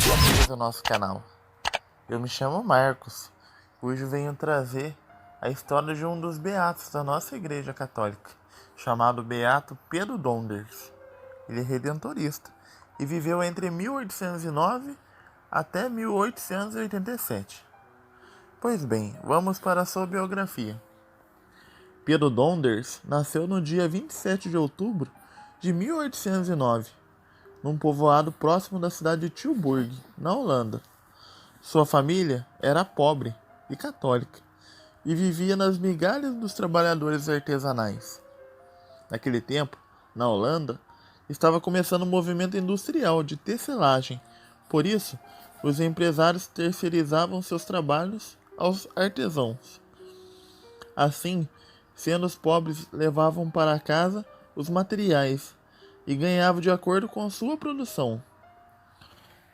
bem-vindos ao nosso canal. Eu me chamo Marcos, hoje venho trazer a história de um dos beatos da nossa Igreja Católica, chamado Beato Pedro Donders. Ele é redentorista e viveu entre 1809 até 1887. Pois bem, vamos para a sua biografia. Pedro Donders nasceu no dia 27 de outubro de 1809, num povoado próximo da cidade de Tilburg, na Holanda. Sua família era pobre e católica e vivia nas migalhas dos trabalhadores artesanais. Naquele tempo, na Holanda, estava começando um movimento industrial de tecelagem. Por isso, os empresários terceirizavam seus trabalhos aos artesãos. Assim, sendo os pobres levavam para casa os materiais e ganhavam de acordo com a sua produção.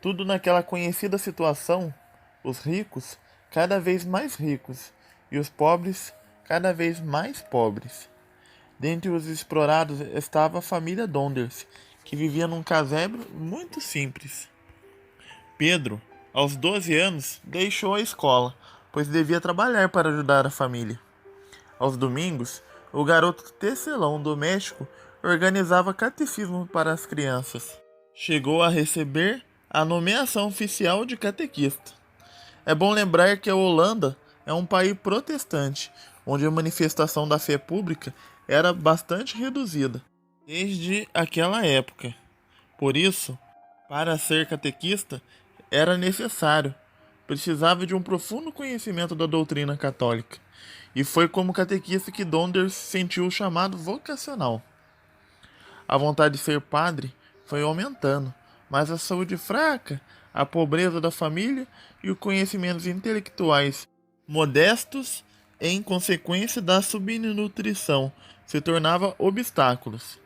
Tudo naquela conhecida situação, os ricos cada vez mais ricos e os pobres cada vez mais pobres. Dentre os explorados estava a família Donders, que vivia num casebre muito simples. Pedro, aos 12 anos, deixou a escola, pois devia trabalhar para ajudar a família. Aos domingos, o garoto tecelão doméstico organizava catecismo para as crianças. Chegou a receber a nomeação oficial de catequista. É bom lembrar que a Holanda é um país protestante, onde a manifestação da fé pública era bastante reduzida desde aquela época. Por isso, para ser catequista, era necessário, precisava de um profundo conhecimento da doutrina católica. E foi como catequista que Donders sentiu o chamado vocacional. A vontade de ser padre foi aumentando, mas a saúde fraca, a pobreza da família e os conhecimentos intelectuais modestos, em consequência da subnutrição, se tornavam obstáculos.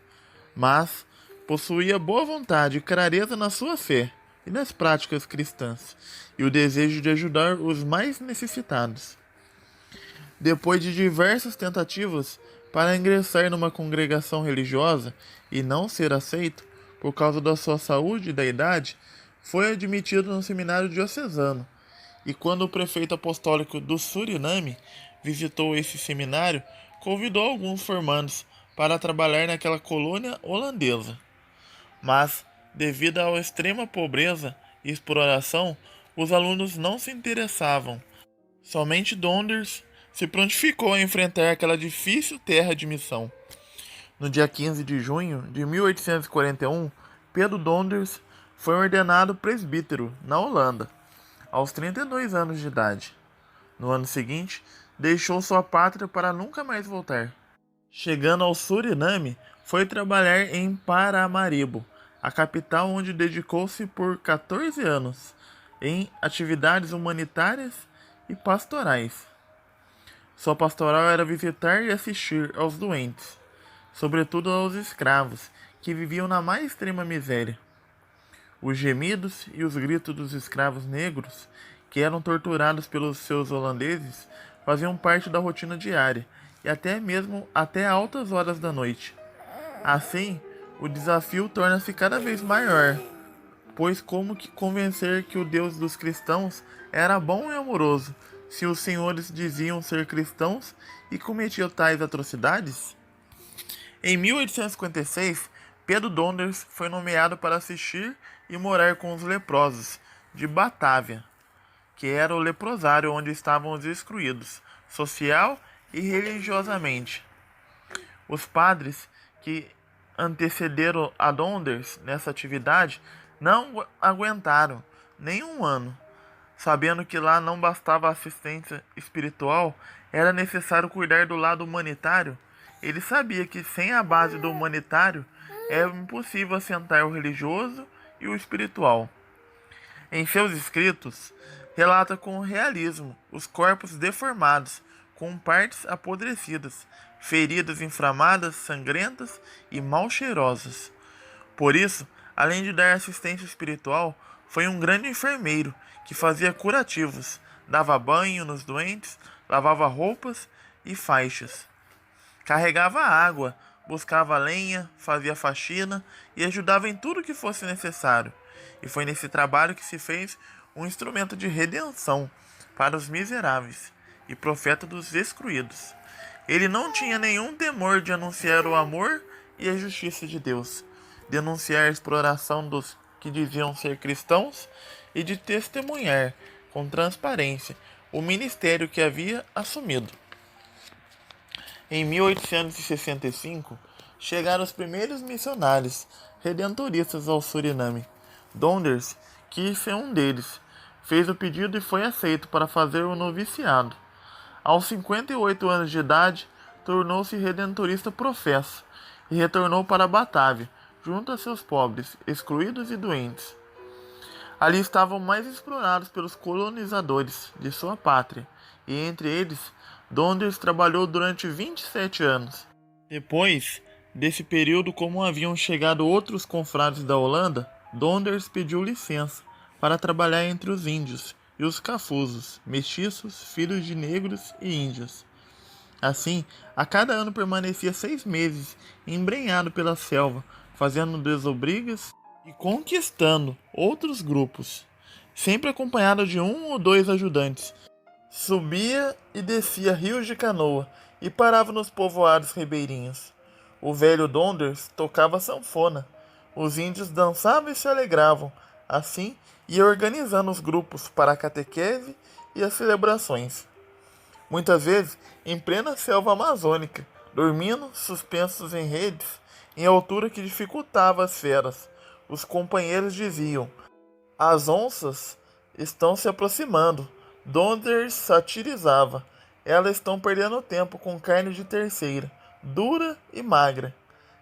Mas possuía boa vontade e clareza na sua fé e nas práticas cristãs, e o desejo de ajudar os mais necessitados. Depois de diversas tentativas para ingressar numa congregação religiosa e não ser aceito por causa da sua saúde e da idade, foi admitido no seminário diocesano. E quando o prefeito apostólico do Suriname visitou esse seminário, convidou alguns formandos para trabalhar naquela colônia holandesa. Mas, devido à extrema pobreza e exploração, os alunos não se interessavam. Somente Donders se prontificou a enfrentar aquela difícil terra de missão. No dia 15 de junho de 1841, Pedro Donders foi ordenado presbítero na Holanda, aos 32 anos de idade. No ano seguinte, deixou sua pátria para nunca mais voltar. Chegando ao Suriname, foi trabalhar em Paramaribo, a capital, onde dedicou-se por 14 anos em atividades humanitárias e pastorais. Sua pastoral era visitar e assistir aos doentes, sobretudo aos escravos, que viviam na mais extrema miséria. Os gemidos e os gritos dos escravos negros, que eram torturados pelos seus holandeses, faziam parte da rotina diária, e até mesmo até altas horas da noite. Assim, o desafio torna-se cada vez maior, pois como que convencer que o Deus dos cristãos era bom e amoroso, se os senhores diziam ser cristãos e cometiam tais atrocidades? Em 1856, Pedro Donders foi nomeado para assistir e morar com os leprosos de Batávia, que era o leprosário onde estavam os excluídos, social e religiosamente. Os padres que antecederam a Donders nessa atividade não aguentaram nem um ano. Sabendo que lá não bastava a assistência espiritual, era necessário cuidar do lado humanitário. Ele sabia que sem a base do humanitário é impossível assentar o religioso e o espiritual. Em seus escritos, relata com realismo os corpos deformados, com partes apodrecidas, feridas inflamadas, sangrentas e mal cheirosas. Por isso, além de dar assistência espiritual, foi um grande enfermeiro que fazia curativos, dava banho nos doentes, lavava roupas e faixas, carregava água, buscava lenha, fazia faxina e ajudava em tudo que fosse necessário. e foi nesse trabalho que se fez um instrumento de redenção para os miseráveis e profeta dos excluídos. Ele não tinha nenhum temor de anunciar o amor e a justiça de Deus, denunciar a exploração dos que diziam ser cristãos e de testemunhar com transparência o ministério que havia assumido. Em 1865, chegaram os primeiros missionários redentoristas ao Suriname. Donders quis ser um deles, fez o pedido e foi aceito para fazer o noviciado. Aos 58 anos de idade, tornou-se redentorista professo e retornou para Batávia, junto a seus pobres, excluídos e doentes. Ali estavam mais explorados pelos colonizadores de sua pátria, e entre eles, Donders trabalhou durante 27 anos. Depois desse período, como haviam chegado outros confrades da Holanda, Donders pediu licença para trabalhar entre os índios e os cafuzos, mestiços, filhos de negros e índios. Assim, a cada ano permanecia 6 meses embrenhado pela selva, fazendo desobrigas e conquistando outros grupos, sempre acompanhado de um ou dois ajudantes. Subia e descia rios de canoa e parava nos povoados ribeirinhos. O velho Donders tocava sanfona. Os índios dançavam e se alegravam. Assim, ia organizando os grupos para a catequese e as celebrações. Muitas vezes, em plena selva amazônica, dormindo suspensos em redes, em altura que dificultava as feras. Os companheiros diziam: as onças estão se aproximando. Donders satirizava: elas estão perdendo tempo com carne de terceira, dura e magra.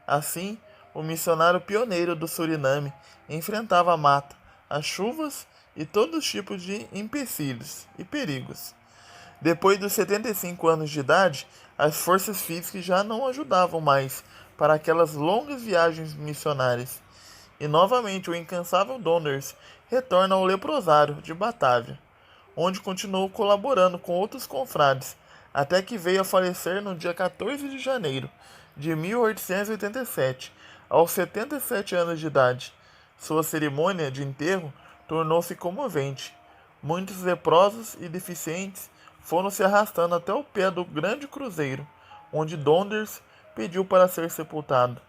Assim, o missionário pioneiro do Suriname enfrentava a mata, as chuvas e todos os tipos de empecilhos e perigos. Depois dos 75 anos de idade, as forças físicas já não ajudavam mais para aquelas longas viagens missionárias. E novamente o incansável Donders retorna ao leprosário de Batávia, onde continuou colaborando com outros confrades, até que veio a falecer no dia 14 de janeiro de 1887, aos 77 anos de idade. Sua cerimônia de enterro tornou-se comovente. Muitos leprosos e deficientes foram se arrastando até o pé do grande cruzeiro, onde Donders pediu para ser sepultado.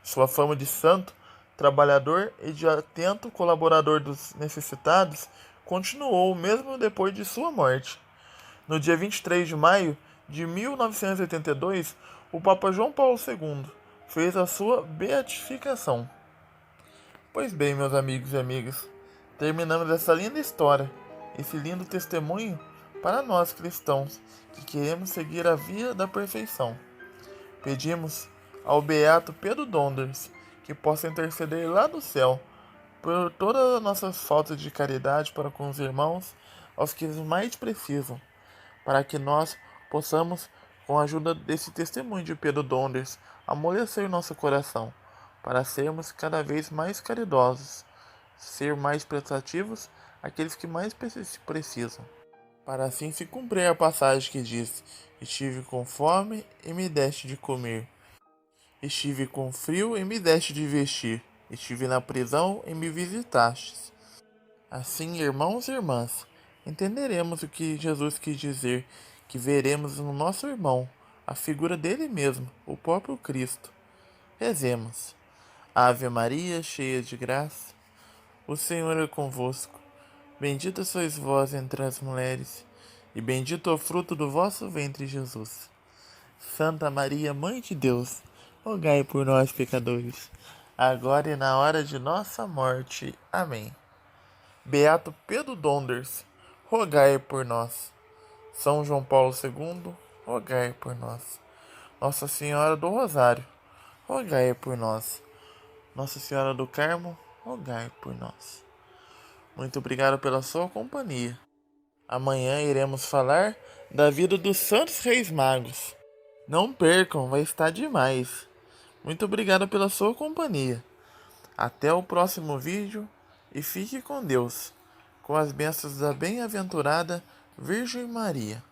Sua fama de santo, trabalhador e de atento colaborador dos necessitados continuou mesmo depois de sua morte. No dia 23 de maio de 1982, o Papa João Paulo II fez a sua beatificação. Pois bem, meus amigos e amigas, terminamos essa linda história, esse lindo testemunho para nós cristãos que queremos seguir a via da perfeição. Pedimos ao Beato Pedro Donders que possa interceder lá do céu por todas as nossas faltas de caridade para com os irmãos, aos que mais precisam, para que nós possamos, com a ajuda desse testemunho de Pedro Donders, amolecer nosso coração, para sermos cada vez mais caridosos, ser mais prestativos àqueles que mais precisam. Para assim se cumprir a passagem que diz: estive com fome e me deste de comer. Estive com frio e me deste de vestir. Estive na prisão e me visitastes. Assim, irmãos e irmãs, entenderemos o que Jesus quis dizer, que veremos no nosso irmão a figura dele mesmo, o próprio Cristo. Rezemos. Ave Maria, cheia de graça, o Senhor é convosco. Bendita sois vós entre as mulheres, e bendito é o fruto do vosso ventre, Jesus. Santa Maria, Mãe de Deus, rogai por nós, pecadores, agora e na hora de nossa morte. Amém. Beato Pedro Donders, rogai por nós. São João Paulo II, rogai por nós. Nossa Senhora do Rosário, rogai por nós. Nossa Senhora do Carmo, rogai por nós. Muito obrigado pela sua companhia. Amanhã iremos falar da vida dos Santos Reis Magos. Não percam, vai estar demais. Muito obrigado pela sua companhia. Até o próximo vídeo e fique com Deus, com as bênçãos da bem-aventurada Virgem Maria.